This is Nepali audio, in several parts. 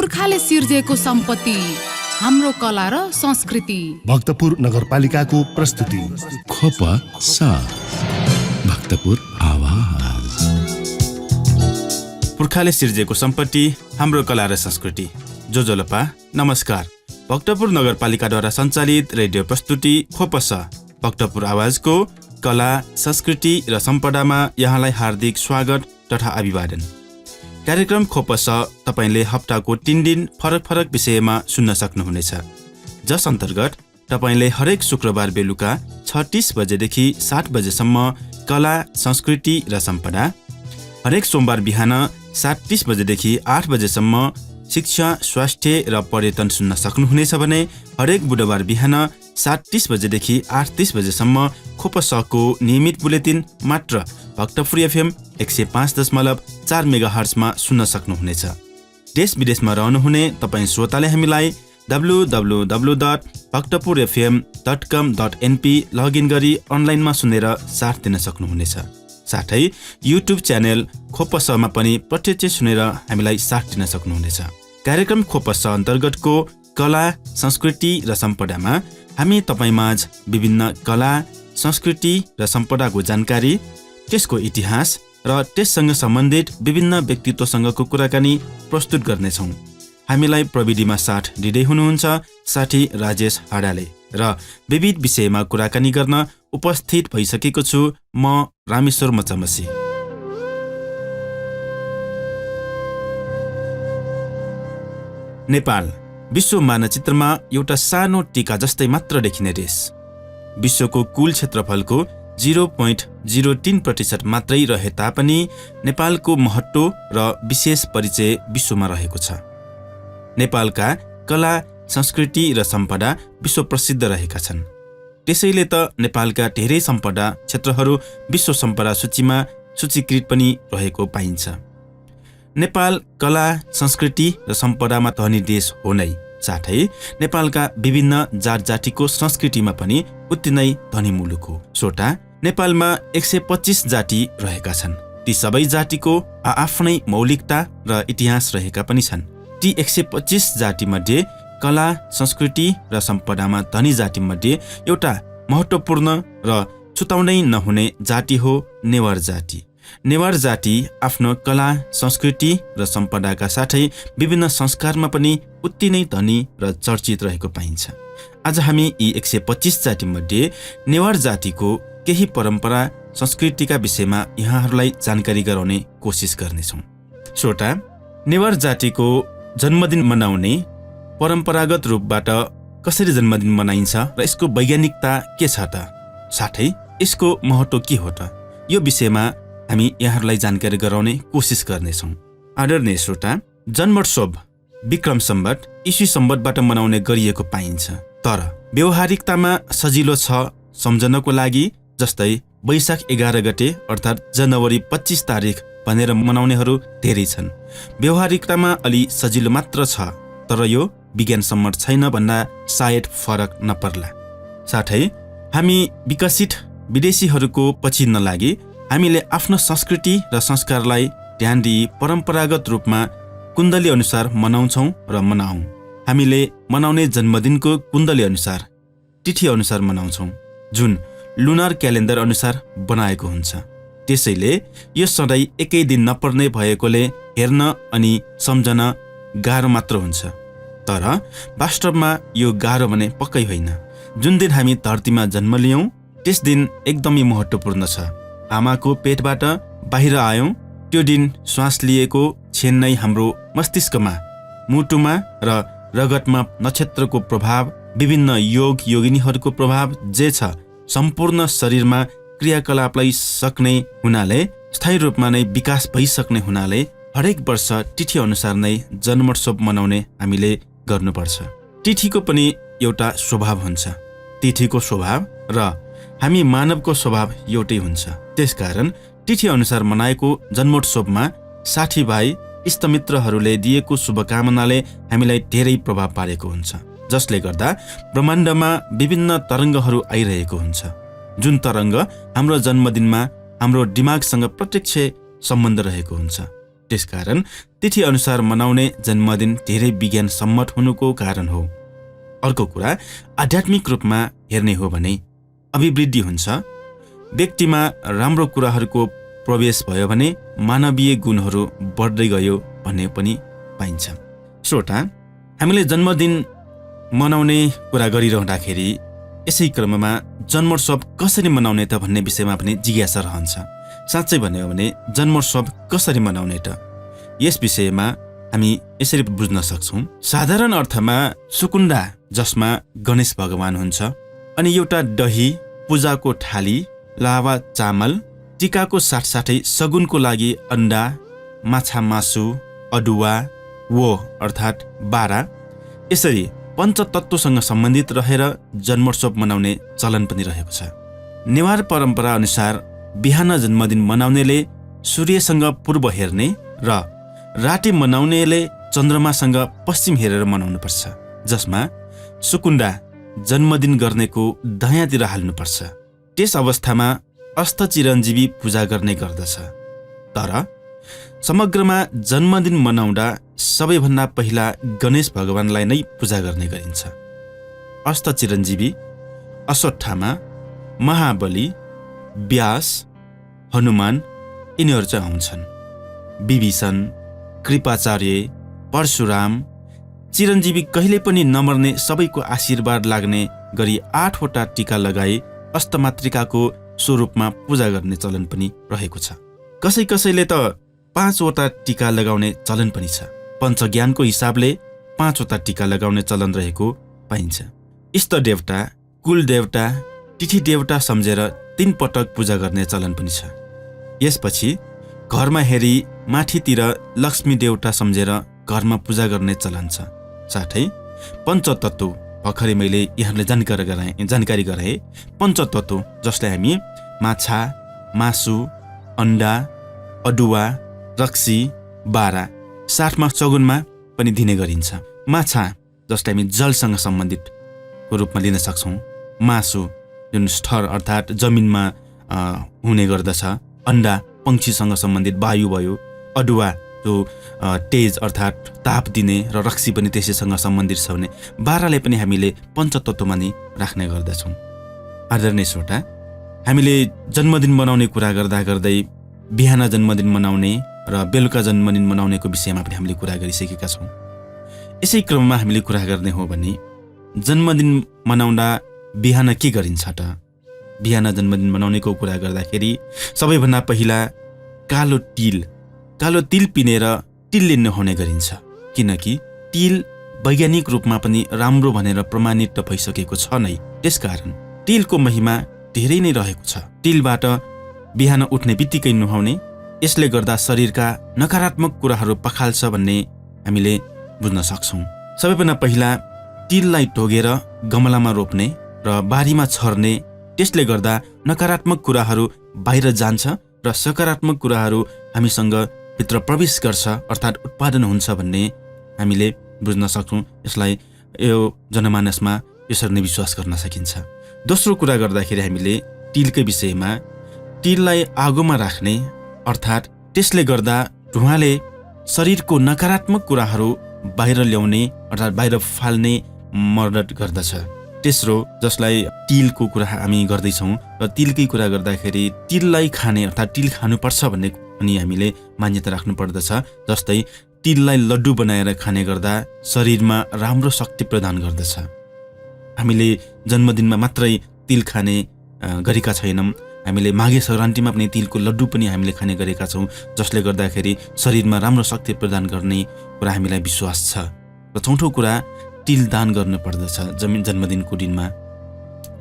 पुर्खाले सिर्जेको सम्पत्ति, हाम्रो कला र संस्कृति। भक्तपुर नगरपालिकाको प्रस्तुति खोपसा भक्तपुर आवाज। पुर्खाले सिर्जेको सम्पत्ति, हाम्रो कला र संस्कृति। जोजोलपा नमस्कार। भक्तपुर नगरपालिकाद्वारा सञ्चालित रेडियो प्रस्तुति खोपसा भक्तपुर आवाजको कला, संस्कृति र सम्पदामा यहाँलाई हार्दिक स्वागत तथा अभिवादन। कार्यक्रम खोपस तपाईले हप्ताको 3 दिन फरक फरक विषयमा सुन्न सक्नुहुनेछ, जस अन्तर्गत तपाईले हरेक शुक्रबार बेलुका 6:30 बजेदेखि 7 बजेसम्म कला, संस्कृति र सम्पदा, हरेक सोमबार बिहान 7:30 बजेदेखि 8 बजेसम्म शिक्षा, स्वास्थ्य र पर्यटन सुन्न सक्नुहुनेछ भने हरेक बुधबार बिहान 7:30 बजेदेखि 8:30 बजेसम्म खोपसको नियमित बुलेटिन मात्र भक्तपुर एफएम 105.4 मेगाहर्जमा सुन्न सक्नुहुनेछ। देश विदेशमा रहनुहुने तपाईँ श्रोताले हामीलाई www.bhaktapurfm.com.np लगइन गरी अनलाइनमा सुनेर साथ दिन सक्नुहुनेछ। साथै युट्युब च्यानल खोपसमा पनि प्रत्यक्ष सुनेर हामीलाई साथ दिन सक्नुहुनेछ। कार्यक्रम खोपस अन्तर्गतको कला, संस्कृति र सम्पदामा हामी तपाईमाझ विभिन्न कला, संस्कृति र सम्पदाको जानकारी, त्यसको इतिहास र त्यससँग सम्बन्धित विभिन्न व्यक्तित्वसँगको कुराकानी प्रस्तुत गर्नेछौँ। हामीलाई प्रविधिमा साथ दिँदै हुनुहुन्छ साथी राजेश हाडाले र विविध विषयमा कुराकानी गर्न उपस्थित भइसकेको छु म रामेश्वर मचमसी। नेपाल विश्व मानचित्रमा एउटा सानो टीका जस्तै मात्र देखिने देश। विश्वको कुल क्षेत्रफलको 0.03% मात्रै रहे तापनि नेपालको महत्त्व र विशेष परिचय विश्वमा रहेको छ। नेपालका कला, संस्कृति र सम्पदा विश्व प्रसिद्ध रहेका छन्। त्यसैले त नेपालका धेरै सम्पदा क्षेत्रहरू विश्व सम्पदा सूचीमा सूचीकृत पनि रहेको पाइन्छ। नेपाल कला, संस्कृति र सम्पदामा धनी देश हो नै, साथै नेपालका विभिन्न जात जातिको संस्कृतिमा पनि उति नै धनी मुलुक हो। श्रोता, नेपालमा 125 जाति रहेका छन्। ती सबै जातिको आफ्नै मौलिकता र इतिहास रहेका पनि छन्। ती 125 जाति मध्ये कला, संस्कृति र सम्पदामा धनी जाति मध्ये एउटा महत्त्वपूर्ण र छुटाउनै नहुने जाति हो नेवार जाति। नेवार जाति आफ्नो कला, संस्कृति र सम्पदाका साथै विभिन्न संस्कारमा पनि उति नै धनी र चर्चित रहेको पाइन्छ। आज हामी यी 125 जाति मध्ये नेवार जातिको केही परम्परा, संस्कृतिका विषयमा यहाँहरूलाई जानकारी गराउने कोसिस गर्नेछौँ। श्रोता, नेवार जातिको जन्मदिन मनाउने परम्परागत रूपबाट कसरी जन्मदिन मनाइन्छ र यसको वैज्ञानिकता के छ त, साथै यसको महत्त्व के हो त, यो विषयमा हामी यहाँहरूलाई जानकारी गराउने कोसिस गर्नेछौँ। आदरणीय श्रोता, जन्मोत्सव विक्रम सम्वत ईस्वी सम्वतबाट मनाउने गरिएको पाइन्छ, तर व्यवहारिकतामा सजिलो छ सम्झनको लागि। जस्तै वैशाख 11 गते अर्थात् जनवरी 25 तारिक भनेर मनाउनेहरू धेरै छन्। व्यवहारिकतामा अलि सजिलो मात्र छ, तर यो विज्ञान सम्मत छैन भन्दा सायद फरक नपर्ला। साथै हामी विकसित विदेशीहरूको पछि नलागी हामीले आफ्नो संस्कृति र संस्कारलाई ध्यान दिई परम्परागत रूपमा कुण्डली अनुसार मनाउँछौँ र मनाऊ। हामीले मनाउने जन्मदिनको कुण्डली अनुसार, तिथि अनुसार मनाउँछौँ, जुन लुनार क्यालेन्डर अनुसार बनाएको हुन्छ। त्यसैले यो सधैँ एकै दिन नपर्ने भएकोले हेर्न अनि सम्झन गाह्रो मात्र हुन्छ, तर वास्तवमा यो गाह्रो भने पक्कै होइन। जुन दिन हामी धरतीमा जन्म लियौँ त्यस दिन एकदमै महत्त्वपूर्ण छ। आमाको पेटबाट बाहिर आयौँ त्यो दिन श्वास लिएको क्षण नै हाम्रो मस्तिष्कमा, मुटुमा र रगतमा नक्षत्रको प्रभाव, विभिन्न योग योगिनीहरूको प्रभाव जे छ सम्पूर्ण शरीरमा क्रियाकलापलाई सक्ने हुनाले, स्थायी रूपमा नै विकास भइसक्ने हुनाले हरेक वर्ष तिथि अनुसार नै जन्मोत्सव मनाउने हामीले गर्नुपर्छ। तिथिको पनि एउटा स्वभाव हुन्छ। तिथिको स्वभाव र हामी मानवको स्वभाव एउटै हुन्छ। त्यसकारण तिथि अनुसार मनाएको जन्मोत्सवमा साथीभाइ, इष्टमित्रहरूले दिएको शुभकामनाले हामीलाई धेरै प्रभाव पारेको हुन्छ, जसले गर्दा ब्रह्माण्डमा विभिन्न तरङ्गहरू आइरहेको हुन्छ। जुन तरङ्ग हाम्रो जन्मदिनमा हाम्रो दिमागसँग प्रत्यक्ष सम्बन्ध रहेको हुन्छ। त्यसकारण तिथि अनुसार मनाउने जन्मदिन धेरै विज्ञान सम्मत हुनुको कारण हो। अर्को कुरा आध्यात्मिक रूपमा हेर्ने हो भने अभिवृद्धि हुन्छ। व्यक्तिमा राम्रो कुराहरूको प्रवेश भयो भने मानवीय गुणहरू बढ्दै गयो भन्ने पनि पाइन्छ। श्रोता, हामीले जन्मदिन मनाउने कुरा गरिरहँदाखेरि यसै क्रममा जन्मोत्सव कसरी मनाउने त भन्ने विषयमा पनि जिज्ञासा रहन्छ। साँच्चै भन्यो भने जन्मोत्सव कसरी मनाउने त, यस विषयमा हामी यसरी बुझ्न सक्छौँ। साधारण अर्थमा सुकुण्डा जसमा गणेश भगवान हुन्छ, अनि एउटा दही, पूजाको थाली, लावा चामल, टिकाको साथसाथै सगुनको लागि अन्डा, माछा मासु, अदुवा, वो अर्थात् बारा, यसरी पञ्चतत्त्वसँग सम्बन्धित रहेर जन्मोत्सव मनाउने चलन पनि रहेको छ। नेवार परम्परा अनुसार बिहान जन्मदिन मनाउनेले सूर्यसँग पूर्व हेर्ने र राति मनाउनेले चन्द्रमासँग पश्चिम हेरेर मनाउनुपर्छ, जसमा सुकुण्डा जन्मदिन गर्नेको दायाँतिर हाल्नुपर्छ। त्यस अवस्थामा अष्टचिरञ्जीवी पूजा गर्ने गर्दछ। तर समग्रमा जन्मदिन मनाउँदा सबैभन्दा पहिला गणेश भगवानलाई नै पूजा गर्ने गरिन्छ। अष्टचिरञ्जीवी अश्वत्थामा, महाबली, व्यास, हनुमान यिनीहरू चाहिँ आउँछन्। विभीषण, कृपाचार्य, परशुराम, चिरञ्जीवी कहिले पनि नमर्ने सबैको आशीर्वाद लाग्ने गरी 8वटा टीका लगाई अष्टमातृकाको स्वरूपमा पूजा गर्ने चलन पनि रहेको छ। कसैले त 5वटा टीका लगाउने चलन पनि छ। पञ्चज्ञानको हिसाबले 5वटा टीका लगाउने चलन रहेको पाइन्छ। इष्ट देवता, कुल देवता, तिथि देवता सम्झेर 3 पटक पूजा गर्ने चलन पनि छ। यसपछि घरमा हेरी माथितिर लक्ष्मी देवता सम्झेर घरमा पूजा गर्ने चलन छ। साथै पञ्चतत्त्व भर्खरै मैले यहाँलाई जानकारी गराएँ। पञ्चतत्त्व जसलाई हामी माछा, मासु, अन्डा, अदुवा, रक्सी, बारा, साथमा सगुनमा पनि दिने गरिन्छ। माछा जसलाई हामी जलसँग सम्बन्धितको रूपमा लिन सक्छौँ। मासु जुन स्तर अर्थात् जमिनमा हुने गर्दछ। अन्डा पंक्षीसँग सम्बन्धित वायु भयो। अदुवा जो तेज अर्थात् ताप दिने र रक्सी पनि त्यसैसँग सम्बन्धित छ भने बाराले पनि हामीले पञ्चतत्त्वमा नै राख्ने गर्दछौँ। आदरणीय श्रोता, हामीले जन्मदिन मनाउने कुरा गर्दै बिहान जन्मदिन मनाउने र बेलुका जन्मदिन मनाउनेको विषयमा पनि हामीले कुरा गरिसकेका छौँ। यसै क्रममा हामीले कुरा गर्ने हो भने जन्मदिन मनाउँदा बिहान के गरिन्छ त? बिहान जन्मदिन मनाउनेको कुरा गर्दाखेरि सबैभन्दा पहिला कालो तिल पिनेर तिलले नुहाउने गरिन्छ। किनकि तिल वैज्ञानिक रूपमा पनि राम्रो भनेर प्रमाणित भइसकेको छ नै। त्यसकारण तिलको महिमा धेरै नै रहेको छ। तिलबाट बिहान उठ्ने बित्तिकै नुहाउने, यसले गर्दा शरीरका नकारात्मक कुराहरू पखाल्छ भन्ने हामीले बुझ्न सक्छौँ। सबैभन्दा पहिला तिललाई टोगेर गमलामा रोप्ने र बारीमा छर्ने, त्यसले गर्दा नकारात्मक कुराहरू बाहिर जान्छ र सकारात्मक कुराहरू हामीसँग भित्र प्रवेश गर्छ अर्थात् उत्पादन हुन्छ भन्ने हामीले बुझ्न सक्छौँ। यसलाई यो जनमानसमा यसरी नै विश्वास गर्न सकिन्छ। दोस्रो कुरा गर्दाखेरि हामीले तिलकै विषयमा तिललाई आगोमा राख्ने अर्थात् त्यसले गर्दा धुवाँले शरीरको नकारात्मक कुराहरू बाहिर ल्याउने अर्थात् बाहिर फाल्ने मद्दत गर्दछ। तेस्रो जसलाई तिलको कुरा हामी गर्दैछौँ र तिलकै कुरा गर्दाखेरि तिललाई खाने अर्थात् तिल खानुपर्छ भन्ने पनि हामीले मान्यता राख्नु पर्दछ। जस्तै तिललाई लड्डु बनाएर खाने गर्दा शरीरमा राम्रो शक्ति प्रदान गर्दछ। हामीले जन्मदिनमा मात्रै तिल खाने गरेका छैनौँ, हामीले माघे सङ्क्रान्तिमा पनि तिलको लड्डु पनि हामीले खाने गरेका छौँ, जसले गर्दाखेरि शरीरमा राम्रो शक्ति प्रदान गर्ने कुरा हामीलाई विश्वास छ। र चौथो कुरा तिल दान गर्नु पर्दछ। जन्मदिनको दिनमा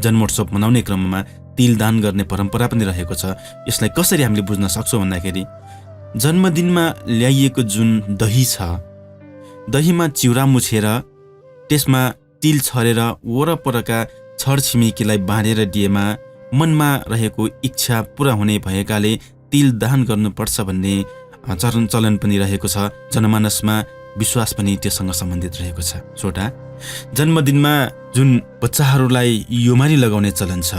जन्मोत्सव मनाउने क्रममा तिल दान गर्ने परम्परा पनि रहेको छ। यसलाई कसरी हामीले बुझ्न सक्छौँ भन्दाखेरि जन्मदिनमा ल्याइएको जुन दही छ, दहीमा चिउरा मुछेर त्यसमा तिल छरेर वरपरका छरछिमेकीलाई बाँडेर दिएमा मनमा रहेको इच्छा पुरा हुने भएकाले तिल दान गर्नुपर्छ भन्ने चलन पनि रहेको छ। जनमानसमा विश्वास पनि त्योसँग सम्बन्धित रहेको छ। छोटा जन्मदिनमा जुन बच्चाहरूलाई योमारी लगाउने चलन छ,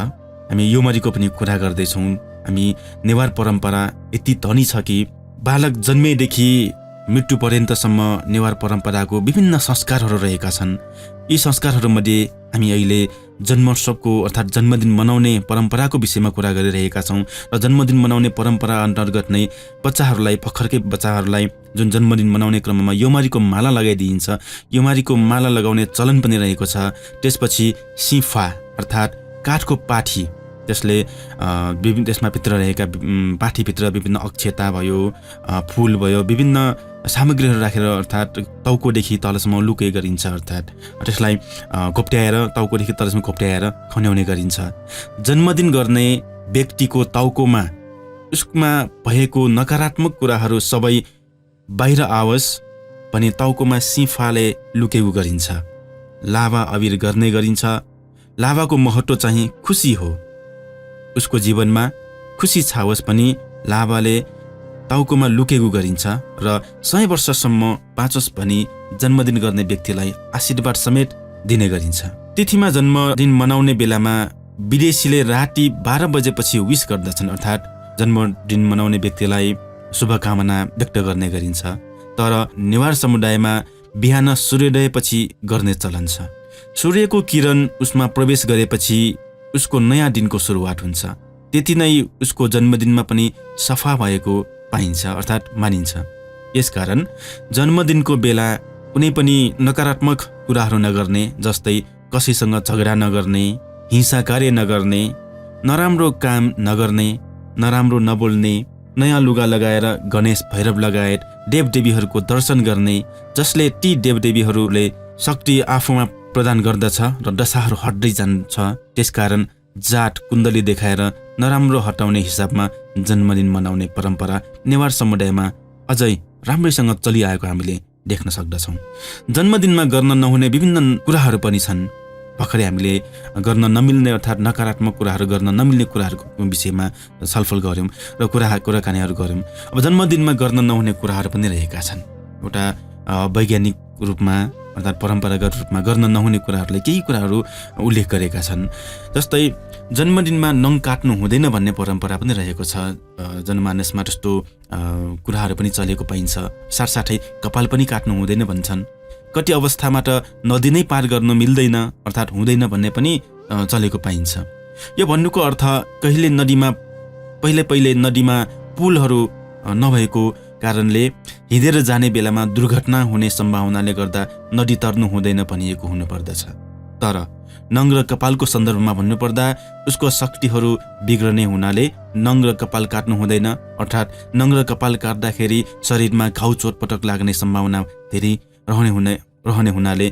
हामी योमारीको पनि कुरा गर्दैछौँ। हामी नेवार परम्परा यति धनी छ कि बालक जन्मेदेखि मृत्यु पर्यन्तसम्म नेवार परम्पराको विभिन्न संस्कारहरू रहेका छन्। यी संस्कारहरूमध्ये हामी अहिले जन्मोत्सवको अर्थात् जन्मदिन मनाउने परम्पराको विषयमा कुरा गरिरहेका छौँ र जन्मदिन मनाउने परम्परा अन्तर्गत नै बच्चाहरूलाई, भर्खरकै बच्चाहरूलाई जुन जन्मदिन मनाउने क्रममा योमारीको माला लगाइदिइन्छ। योमारीको माला लगाउने चलन पनि रहेको छ। त्यसपछि सिफा अर्थात् काठको पाठी, त्यसले त्यसमा भित्र रहेका पाठीभित्र विभिन्न अक्षता भयो, फुल भयो, विभिन्न सामग्रीहरू राखेर अर्थात् टाउकोदेखि तलसम्म लुके गरिन्छ। अर्थात् त्यसलाई घोप्ट्याएर टाउकोदेखि तलसम्म घोप्ट्याएर खन्याउने गरिन्छ। जन्मदिन गर्ने व्यक्तिको टाउकोमा उसमा भएको नकारात्मक कुराहरू सबै बाहिर आओस् भने टाउकोमा सिफाले लुकेको गरिन्छ। लाभा अबिर गर्ने गरिन्छ। लाभाको महत्त्व चाहिँ खुसी हो। उसको जीवनमा खुसी छाओस् पनि लाभाले टाउकोमा लुकेको गरिन्छ र 100 वर्षसम्म बाँचोस् भनी जन्मदिन गर्ने व्यक्तिलाई आशीर्वाद समेत दिने गरिन्छ। तिथिमा जन्मदिन मनाउने बेलामा विदेशीले राति 12 बजेपछि विश गर्दछन्, अर्थात् जन्मदिन मनाउने व्यक्तिलाई शुभकामना व्यक्त गर्ने गरिन्छ। तर नेवार समुदायमा बिहान सूर्योदयपछि गर्ने चलन छ। सूर्यको किरण उसमा प्रवेश गरेपछि उसको नयाँ दिनको सुरुवात हुन्छ। त्यति नै उसको जन्मदिनमा पनि सफा भएको पाइन्छ अर्थात् मानिन्छ। यसकारण जन्मदिनको बेला कुनै पनि नकारात्मक कुराहरू नगर्ने, जस्तै कसैसँग झगडा नगर्ने, हिंसा कार्य नगर्ने, नराम्रो काम नगर्ने, नराम्रो नबोल्ने, नयाँ लुगा लगाएर गणेश, भैरव लगायत देवदेवीहरूको दर्शन गर्ने, जसले ती देवदेवीहरूले शक्ति आफूमा प्रदान गर्दछ र दशाहरू हट्दै जान्छ। त्यसकारण जात कुण्डली देखाएर नराम्रो हटाउने हिसाबमा जन्मदिन मनाउने परम्परा नेवार समुदायमा अझै राम्रैसँग चलिआएको हामीले देख्न सक्दछौँ। जन्मदिनमा गर्न नहुने विभिन्न कुराहरू पनि छन्। भर्खरै हामीले गर्न नमिल्ने अर्थात् नकारात्मक कुराहरू गर्न नमिल्ने कुराहरूको विषयमा छलफल गऱ्यौँ र कुराकानीहरू गऱ्यौँ। अब जन्मदिनमा गर्न नहुने कुराहरू पनि रहेका छन्। एउटा वैज्ञानिक रूपमा अर्थात् परम्परागत रूपमा गर्न नहुने कुराहरूले केही कुराहरू उल्लेख गरेका छन्। जस्तै जन्मदिनमा नङ काट्नु हुँदैन भन्ने परम्परा पनि रहेको छ। जनमानसमा त्यस्तो कुराहरू पनि चलेको पाइन्छ। साथसाथै कपाल पनि काट्नु हुँदैन भन्छन्। कति अवस्थामा त नदी नै पार गर्न मिल्दैन अर्थात् हुँदैन भन्ने पनि चलेको पाइन्छ। यो भन्नुको अर्थ पहिले नदीमा पुलहरू नभएको कारणले हिँडेर जाने बेलामा दुर्घटना हुने सम्भावनाले गर्दा नदी तर्नु हुँदैन भनिएको हुनुपर्दछ। तर नङ र कपालको सन्दर्भमा भन्नुपर्दा उसको शक्तिहरू बिग्रने हुनाले नङ र कपाल काट्नु हुँदैन। अर्थात् नङ र कपाल काट्दाखेरि शरीरमा घाउ चोटपटक लाग्ने सम्भावना धेरै रहने हुनाले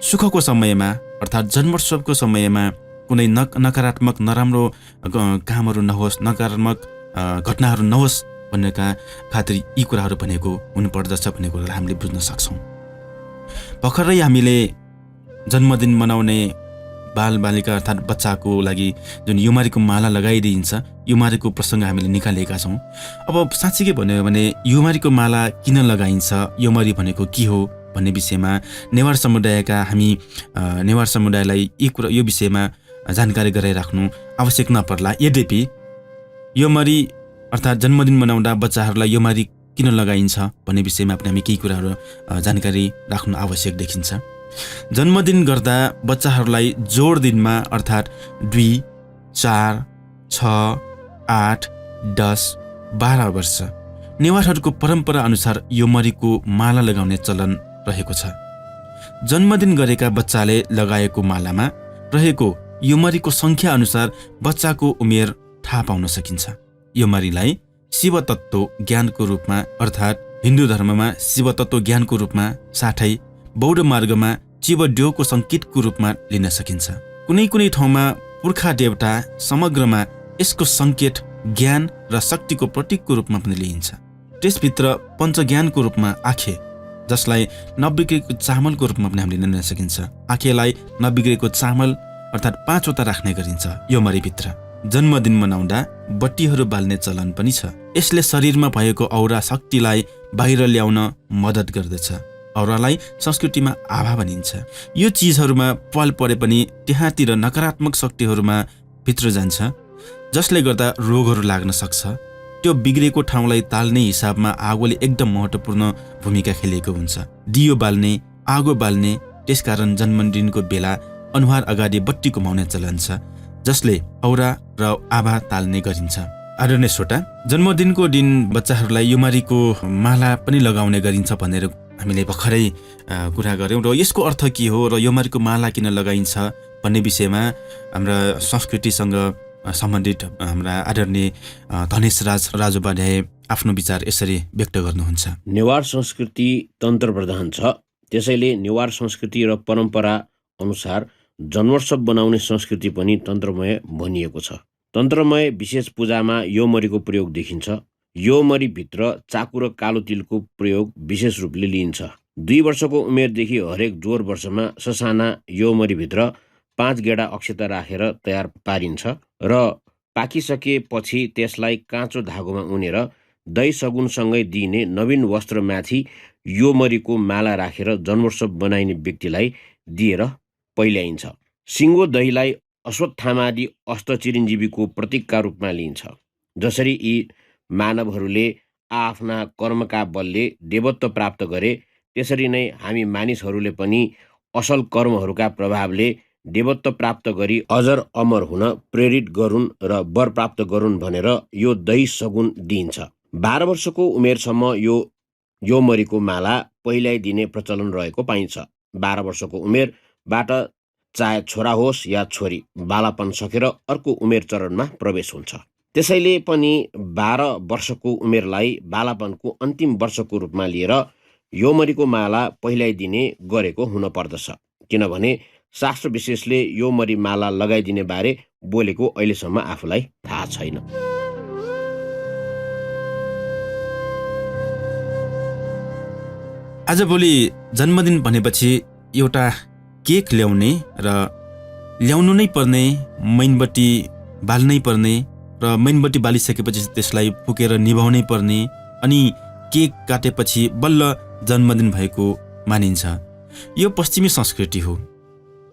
सुखको समयमा अर्थात् जन्मोत्सवको समयमा कुनै नकारात्मक नराम्रो कामहरू नहोस्, नकारात्मक घटनाहरू नहोस् भन्नेका खातिर यी कुराहरू भनेको हुनुपर्दछ भन्ने कुरालाई हामीले बुझ्न सक्छौँ। भर्खरै हामीले जन्मदिन मनाउने बालबालिका अर्थात् बच्चाको लागि जुन युमारीको माला लगाइदिइन्छ, युमारीको प्रसङ्ग हामीले निकालेका छौँ। अब साँच्चीकै भन्यो भने युमारीको माला किन लगाइन्छ, युमारी भनेको के हो भन्ने विषयमा नेवार समुदायलाई यो विषयमा जानकारी गराइराख्नु आवश्यक नपर्ला। यद्यपि युमारी अर्थात् जन्मदिन मनाउँदा बच्चाहरूलाई योमारी किन लगाइन्छ भन्ने विषयमा पनि हामी केही कुराहरू जानकारी राख्नु आवश्यक देखिन्छ। जन्मदिन गर्दा बच्चाहरूलाई जोड दिनमा अर्थात् 2, 4, 6, 8, 10, 12 वर्ष नेवारहरूको परम्परा अनुसार योमारीको माला लगाउने चलन रहेको छ। जन्मदिन गरेका बच्चाले लगाएको मालामा रहेको योमारीको सङ्ख्या अनुसार बच्चाको उमेर थाहा पाउन सकिन्छ। योमारीलाई शिवतत्व ज्ञानको रूपमा अर्थात् हिन्दू धर्ममा शिवतत्व ज्ञानको रूपमा साथै बौद्ध मार्गमा शिवड्योको सङ्केतको रूपमा लिन सकिन्छ। कुनै कुनै ठाउँमा पुर्खा देवता समग्रमा यसको सङ्केत ज्ञान र शक्तिको प्रतीकको रूपमा पनि लिइन्छ। त्यसभित्र पञ्चज्ञानको रूपमा आखे, जसलाई नबिग्रेको चामलको रूपमा पनि हामीले लिन सकिन्छ। आखेलाई नबिग्रेको चामल अर्थात् 5 वटा राख्ने गरिन्छ योमारीभित्र। जन्मदिन मनाउँदा बत्तीहरू बाल्ने चलन पनि छ। यसले शरीरमा भएको औरा शक्तिलाई बाहिर ल्याउन मद्दत गर्दछ। औरालाई संस्कृतिमा आभा भनिन्छ। यो चिजहरूमा पाल परे पनि त्यहाँतिर नकारात्मक शक्तिहरूमा भित्र जान्छ, जसले गर्दा रोगहरू लाग्न सक्छ। त्यो बिग्रेको ठाउँलाई ताल्ने हिसाबमा आगोले एकदम महत्त्वपूर्ण भूमिका खेलेको हुन्छ। दियो बाल्ने, आगो बाल्ने, त्यसकारण जन्मदिनको बेला अनुहार अगाडि बत्ती घुमाउने चलन छ, जसले औरा र आभा ताल्ने गरिन्छ। आदरणीय श्रोता, जन्मदिनको दिन बच्चाहरूलाई योमरीको माला पनि लगाउने गरिन्छ भनेर हामीले भर्खरै कुरा गऱ्यौँ र यसको अर्थ के हो र योमरीको माला किन लगाइन्छ भन्ने विषयमा हाम्रा संस्कृतिसँग सम्बन्धित हाम्रा आदरणीय धनेश राज उपाध्याय आफ्नो विचार यसरी व्यक्त गर्नुहुन्छ। नेवार संस्कृति तन्त्र प्रधान छ, त्यसैले नेवार संस्कृति र परम्परा अनुसार जन्मोत्सव बनाउने संस्कृति पनि तन्त्रमय भनिएको छ। तन्त्रमय विशेष पूजामा योमरीको प्रयोग देखिन्छ। योमरीभित्र चाकु र कालो तिलको प्रयोग विशेष रूपले लिइन्छ। 2 वर्षको उमेरदेखि हरेक जोर वर्षमा ससाना योमरीभित्र 5 गेडा अक्षता राखेर तयार पारिन्छ र पाकिसकेपछि त्यसलाई काँचो धागोमा उनेर दही सगुनसँगै दिइने नवीन वस्त्रमाथि योमरीको माला राखेर जन्मोत्सव बनाइने व्यक्तिलाई दिएर पहिल्याइन्छ। सिङ्गो दहीलाई अश्वत्थामादि अष्टचिरञ्जीवीको प्रतीकका रूपमा लिइन्छ। जसरी यी मानवहरूले आफ्ना कर्मका बलले देवत्व प्राप्त गरे, त्यसरी नै हामी मानिसहरूले पनि असल कर्महरूका प्रभावले देवत्व प्राप्त गरी अजर अमर हुन प्रेरित गरून् र वर प्राप्त गरून् भनेर यो दही सगुन दिइन्छ। 12 वर्षको उमेरसम्म यो योमरीको माला पहिल्याइदिने प्रचलन रहेको पाइन्छ। 12 वर्षको उमेरबाट चाहे छोरा होस् या छोरी, बालापन सकेर अर्को उमेर चरणमा प्रवेश हुन्छ। त्यसैले पनि 12 वर्षको उमेरलाई बालापनको अन्तिम वर्षको रूपमा लिएर योमरीको माला पहिल्याइदिने गरेको हुन पर्दछ, किनभने शास्त्र विशेषले योमरी माला लगाइदिने बारे बोलेको अहिलेसम्म आफूलाई थाहा छैन। आजभोलि जन्मदिन भनेपछि एउटा केक ल्याउने र ल्याउनु नै पर्ने, मैनबत्ती बाल्नै पर्ने र मैनबत्ती बालिसकेपछि त्यसलाई फुकेर निभाउनै पर्ने, अनि केक काटेपछि बल्ल जन्मदिन भएको मानिन्छ। यो पश्चिमी संस्कृति हो।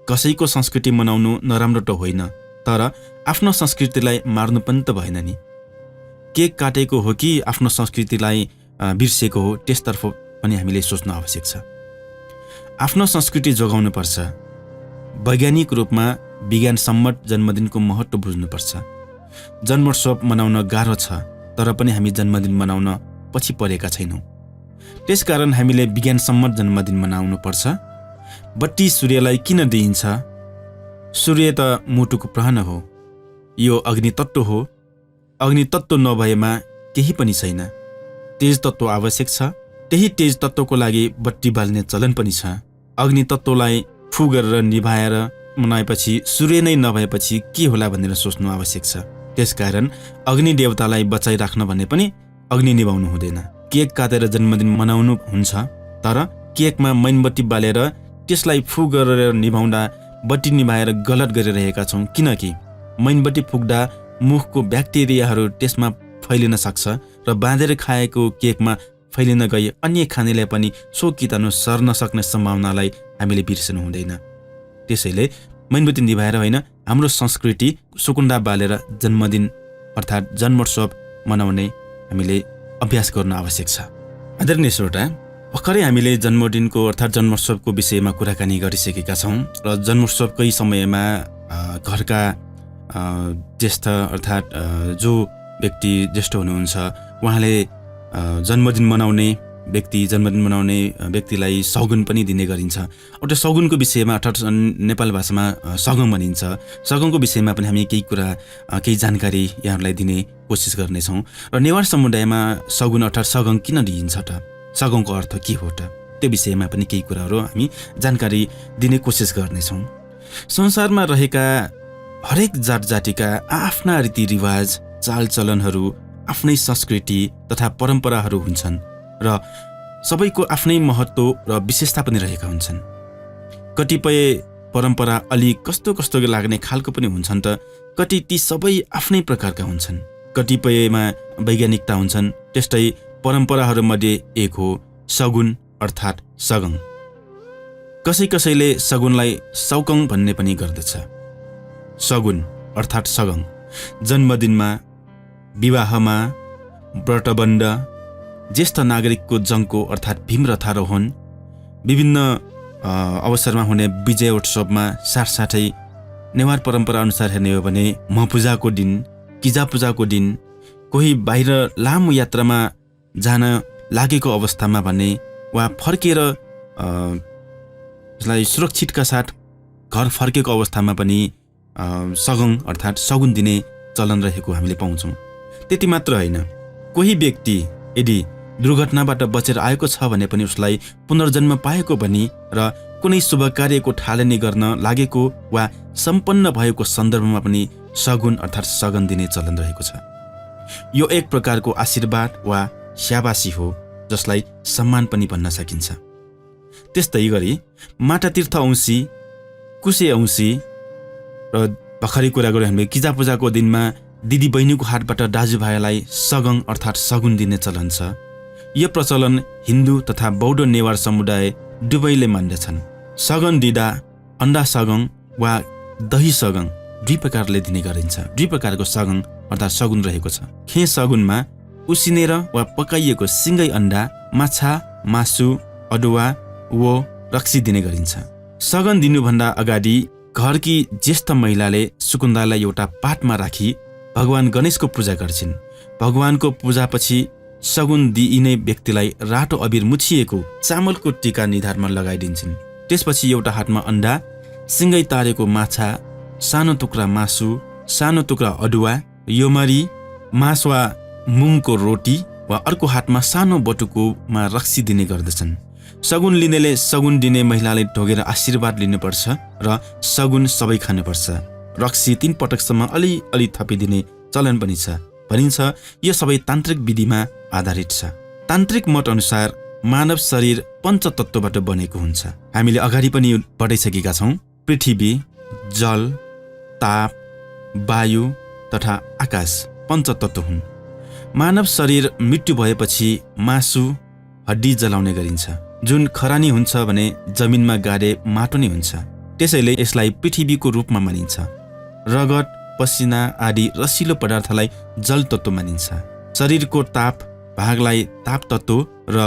कसैको संस्कृति मनाउनु नराम्रो त होइन, तर आफ्नो संस्कृतिलाई मार्नु पनि त भएन नि। केक काटेको हो कि आफ्नो संस्कृतिलाई बिर्सेको हो, त्यसतर्फ पनि हामीले सोच्नु आवश्यक छ। आफ्नो संस्कृति जोगाउनु पर्छ। वैज्ञानिक रूपमा विज्ञान सम्मत जन्मदिनको महत्त्व बुझ्नुपर्छ। जन्मोत्सव मनाउन गाह्रो छ, तर पनि हामी जन्मदिन मनाउन पछि परेका छैनौँ। त्यसकारण हामीले विज्ञान सम्मत जन्मदिन मनाउनु पर्छ। बत्ती सूर्यलाई किन दिइन्छ? सूर्य त मुटुको प्राण हो, यो अग्नि तत्त्व हो। अग्नि तत्त्व नभएमा केही पनि छैन। तेज तत्त्व आवश्यक छ, त्यही तेज तत्त्वको लागि बत्ती बाल्ने चलन पनि छ। अग्नि तत्त्वलाई फु गरेर निभाएर मनाएपछि सूर्य नै नभएपछि के होला भनेर सोच्नु आवश्यक छ। त्यसकारण अग्नि देवतालाई बचाइराख्न भने पनि अग्नि निभाउनु हुँदैन। केक काटेर जन्मदिन मनाउनु हुन्छ, तर केकमा मैनबत्ती बालेर त्यसलाई फु गरेर निभाउँदा बत्ती निभाएर गलत गरिरहेका छौँ, किनकि मैनबत्ती फुक्दा मुखको ब्याक्टेरियाहरू त्यसमा फैलिन सक्छ र बाँधेर खाएको केकमा फैलिन गई अन्य खानेलाई पनि सो कीटाणु सर्न सक्ने सम्भावनालाई हामीले बिर्सनु हुँदैन। त्यसैले मैनबत्ती निभाएर होइन, हाम्रो संस्कृति सुकुण्डा बालेर जन्मदिन अर्थात् जन्मोत्सव मनाउने हामीले अभ्यास गर्नु आवश्यक छ। आदरणीय श्रोता, भर्खरै हामीले जन्मदिनको अर्थात् जन्मोत्सवको विषयमा कुराकानी गरिसकेका छौँ र जन्मोत्सवकै समयमा घरका ज्येष्ठ अर्थात् जो व्यक्ति ज्येष्ठ हुनुहुन्छ उहाँले जन्मदिन मनाउने व्यक्तिलाई सगुन पनि दिने गरिन्छ। एउटा सगुनको विषयमा अर्थात् नेपाल भाषामा सगम भनिन्छ। सगमको विषयमा पनि हामी केही जानकारी यहाँहरूलाई दिने कोसिस गर्नेछौँ। र नेवार समुदायमा सगुन अर्थात् सगम किन दिइन्छ त? सगमको अर्थ के हो त? त्यो विषयमा पनि केही कुराहरू हामी जानकारी दिने कोसिस गर्नेछौँ। संसारमा रहेका हरेक जात जातिका आफ्ना रीतिरिवाज, चालचलनहरू, आफ्नै संस्कृति तथा परम्पराहरू हुन्छन् र सबैको आफ्नै महत्त्व र विशेषता पनि रहेका हुन्छन्। कतिपय परम्परा अलि कस्तो लाग्ने खालको पनि हुन्छन् त कति ती सबै आफ्नै प्रकारका हुन्छन्। कतिपयमा वैज्ञानिकता हुन्छन्। त्यस्तै परम्पराहरूमध्ये एक हो सगुन अर्थात् सगङ। कसैले सगुनलाई सौकङ भन्ने पनि गर्दछ। सगुन अर्थात् सगङ जन्मदिनमा, विवाहमा, व्रतबन्ध, ज्येष्ठ नागरिकको जङ्को अर्थात् भीम रथारोहण, विभिन्न अवसरमा हुने विजय उत्सवमा साथसाथै नेवार परम्परा अनुसार हेर्ने हो भने महपूजाको दिन, किजा पूजाको दिन, कोही बाहिर लामो यात्रामा जान लागेको अवस्थामा भने वा फर्केर यसलाई सुरक्षितका साथ घर फर्केको अवस्थामा पनि सगङ अर्थात् सगुन दिने चलन रहेको हामीले पाउँछौँ। त्यति मात्र होइन, कोही व्यक्ति यदि दुर्घटनाबाट बचेर आएको छ भने पनि उसलाई पुनर्जन्म पाएको भनी र कुनै शुभ कार्यको थालनी गर्न लागेको वा सम्पन्न भएको सन्दर्भमा पनि सगुन अर्थात् सगन दिने चलन रहेको छ। यो एक प्रकारको आशीर्वाद वा स्याबासी हो जसलाई सम्मान पनि भन्न सकिन्छ। त्यस्तै गरी माटातीर्थ औँसी, कुशे औँसी र भर्खरै कुरा गऱ्यौँ हामीले किजा पूजाको दिनमा दिदी बहिनीको हातबाट दाजुभाइलाई सगङ अर्थात् सगुन दिने चलन छ। यो प्रचलन हिन्दू तथा बौद्ध नेवार समुदाय दुवैले मान्दछन्। सगन दिँदा अन्डा सगङ वा दही सगङ दुई प्रकारले दिने गरिन्छ। दुई प्रकारको सगङ अर्थात् सगुन रहेको छ। खे सगुनमा उसिनेर वा पकाइएको सिँगै अन्डा, माछा, मासु, अदुवा वो रक्सी दिने गरिन्छ। सगन दिनुभन्दा अगाडि घरकी ज्येष्ठ महिलाले सुकुन्दालाई एउटा पातमा राखी भगवान गणेशको पूजा गर्छिन्। भगवानको पूजापछि सगुन दिइने व्यक्तिलाई रातो अबिर मुछिएको चामलको टीका निधारमा लगाइदिन्छन्। त्यसपछि एउटा हातमा अन्डा, सिँगै तारेको माछा, सानो टुक्रा मासु, सानो टुक्रा अदुवा, योमरी, मास वा मुङको रोटी वा अर्को हातमा सानो बटुकोमा रक्सी दिने गर्दछन्। सगुन लिनेले सगुन दिने महिलाले ढोगेर आशीर्वाद लिनुपर्छ र सगुन सबै खानुपर्छ। रक्सी 3 पटकसम्म अलि थपिदिने चलन पनि छ। भनिन्छ यो सबै तान्त्रिक विधिमा आधारित छ। तान्त्रिक मत अनुसार मानव शरीर पञ्चतत्त्वबाट बनेको हुन्छ। हामीले अगाडि पनि पढिसकेका छौँ। पृथ्वी, जल, ताप, वायु तथा आकाश पञ्चतत्त्व हुन्। मानव शरीर मृत्यु भएपछि मासु, हड्डी जलाउने गरिन्छ। जुन खरानी हुन्छ भने जमिनमा गाडे माटो नै हुन्छ। त्यसैले यसलाई पृथ्वीको रूपमा मानिन्छ। रगत, पसिना आदि रसिलो पदार्थलाई जल तत्त्व मानिन्छ। शरीरको ताप भागलाई ताप तत्त्व र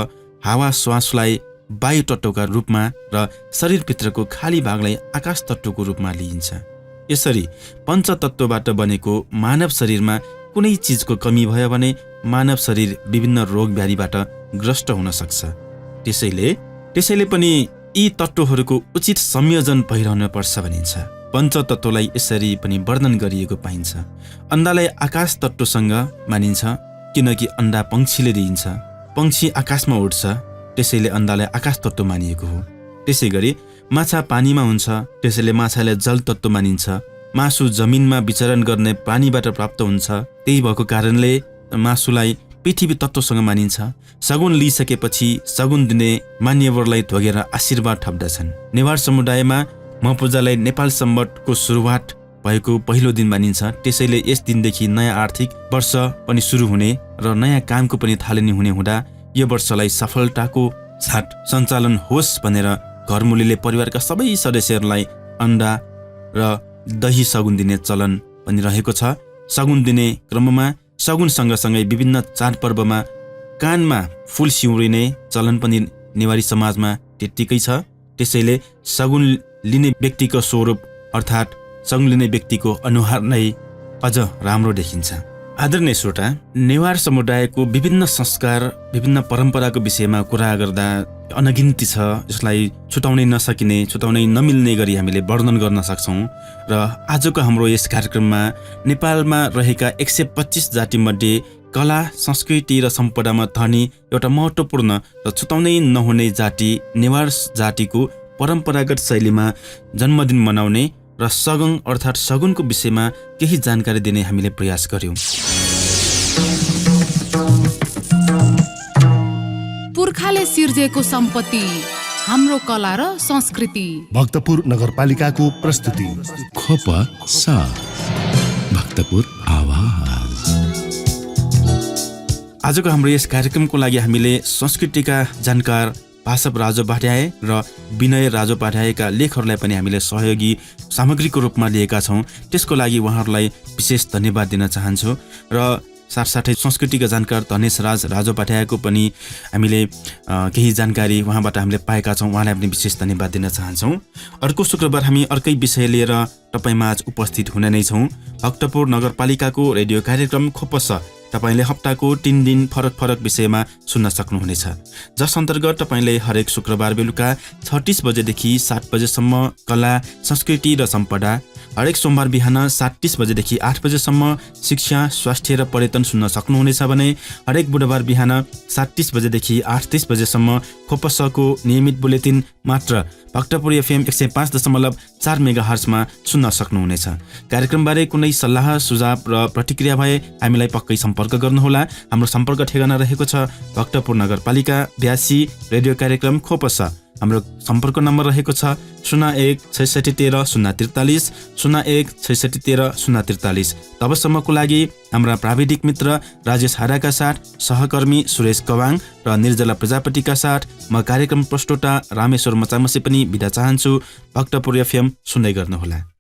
हावा श्वासलाई वायु तत्त्वका रूपमा र शरीरभित्रको खाली भागलाई आकाश तत्त्वको रूपमा लिइन्छ। यसरी पञ्चतत्त्वबाट बनेको मानव शरीरमा कुनै चिजको कमी भयो भने मानव शरीर विभिन्न रोग व्याधिबाट ग्रस्त हुन सक्छ। त्यसैले पनि यी तत्त्वहरूको उचित संयोजन भइरहन पर्छ भनिन्छ। पञ्चतत्त्वलाई यसरी पनि वर्णन गरिएको पाइन्छ। अन्डालाई आकाश तत्त्वसँग मानिन्छ किनकि अन्डा पंक्षीले दिइन्छ। पंक्षी आकाशमा उड्छ, त्यसैले अन्डालाई आकाश तत्त्व मानिएको हो। त्यसै गरी माछा पानीमा हुन्छ, त्यसैले माछालाई जल तत्त्व मानिन्छ। मासु जमिनमा विचरण गर्ने पानीबाट प्राप्त हुन्छ, त्यही भएको कारणले मासुलाई पृथ्वी तत्त्वसँग मानिन्छ। सगुन लिइसकेपछि सगुन दिने मान्यवरलाई ढोगेर आशीर्वाद थप्दछन्। नेवार समुदायमा महपूजालाई नेपाल सम्वतको सुरुवात भएको पहिलो दिन मानिन्छ। त्यसैले यस दिनदेखि नयाँ आर्थिक वर्ष पनि सुरु हुने र नयाँ कामको पनि थालनी हुने हुँदा यो वर्षलाई सफलताको साथ सञ्चालन होस् भनेर घरमुलीले परिवारका सबै सदस्यहरूलाई अन्डा र दही सगुन दिने चलन पनि रहेको छ। सगुन दिने क्रममा सगुन सँगसँगै विभिन्न चाडपर्वमा कानमा फुल सिउरिने चलन पनि नेवारी समाजमा त्यत्तिकै छ। त्यसैले सगुन लिने व्यक्तिको स्वरूप अर्थात् सगुन लिने व्यक्तिको अनुहार नै अझ राम्रो देखिन्छ। आदरणीय श्रोता, नेवार समुदायको विभिन्न संस्कार, विभिन्न परम्पराको विषयमा कुरा गर्दा अनगिन्ती छ, जसलाई छुटाउनै नसकिने, छुटाउनै नमिल्ने गरी हामीले वर्णन गर्न सक्छौँ। र आजको हाम्रो यस कार्यक्रममा नेपालमा रहेका 125 जातिमध्ये कला, संस्कृति र सम्पदामा धनी एउटा महत्त्वपूर्ण र छुटाउनै नहुने जाति नेवार जातिको परम्परागत शैलीमा जन्मदिन मनाउने र सगङ अर्थात् सगुनको विषयमा केही जानकारी दिने हामीले प्रयास गर्यौँ। पुर्खाले सिर्जेको सम्पत्ति हाम्रो कला र संस्कृति। भक्तपुर नगरपालिकाको प्रस्तुति। खप साथ भक्तपुर आवाज। आजको हाम्रो यस कार्यक्रमको लागि हामीले संस्कृतिका जानकार भाषव राजोपाध्याय र विनय राजोपाध्यायका लेखहरूलाई पनि हामीले सहयोगी सामग्रीको रूपमा लिएका छौँ। त्यसको लागि उहाँहरूलाई विशेष धन्यवाद दिन चाहन्छु। र साथसाथै संस्कृतिका जानकार धनेश राज राजोपाध्यायको पनि हामीले केही जानकारी उहाँबाट हामीले पाएका छौँ। उहाँलाई पनि विशेष धन्यवाद दिन चाहन्छौँ। अर्को शुक्रबार हामी अर्कै विषय लिएर तपाईँमाझ उपस्थित हुने नै छौँ। भक्तपुर नगरपालिकाको रेडियो कार्यक्रम खोपस तपाईँले हप्ताको 3 दिन फरक फरक विषयमा सुन्न सक्नुहुनेछ, जस अन्तर्गत तपाईँले हरेक शुक्रबार बेलुका 6:30 बजेदेखि 7 बजेसम्म कला, संस्कृति र सम्पदा, हरेक सोमबार बिहान 7:30 बजेदेखि 8 बजेसम्म शिक्षा, स्वास्थ्य र पर्यटन सुन्न सक्नुहुनेछ भने हरेक बुधबार बिहान 7:30 बजेदेखि 8:30 बजेसम्म खोपसको नियमित बुलेटिन मात्र भक्तपुर FM 105.4 मेगाहर्जमा सुन्न सक्नुहुनेछ। कार्यक्रमबारे कुनै सल्लाह, सुझाव र प्रतिक्रिया भए हामीलाई पक्कै सम्पर्क गर्नुहोला। हाम्रो सम्पर्क ठेगाना रहेको छ भक्तपुर नगरपालिका 82 रेडियो कार्यक्रम खोपस। हाम्रो सम्पर्क नम्बर रहेको छ 01 66 13 043 01 66 13 043। तबसम्मको लागि हाम्रा प्राविधिक मित्र राजेश हाराका साथ सहकर्मी सुरेश कवाङ र निर्जला प्रजापतिका साथ म कार्यक्रम प्रस्तोता रामेश्वर मचामसी पनि बिदा चाहन्छु। भक्तपुर FM सुन्दै गर्नुहोला।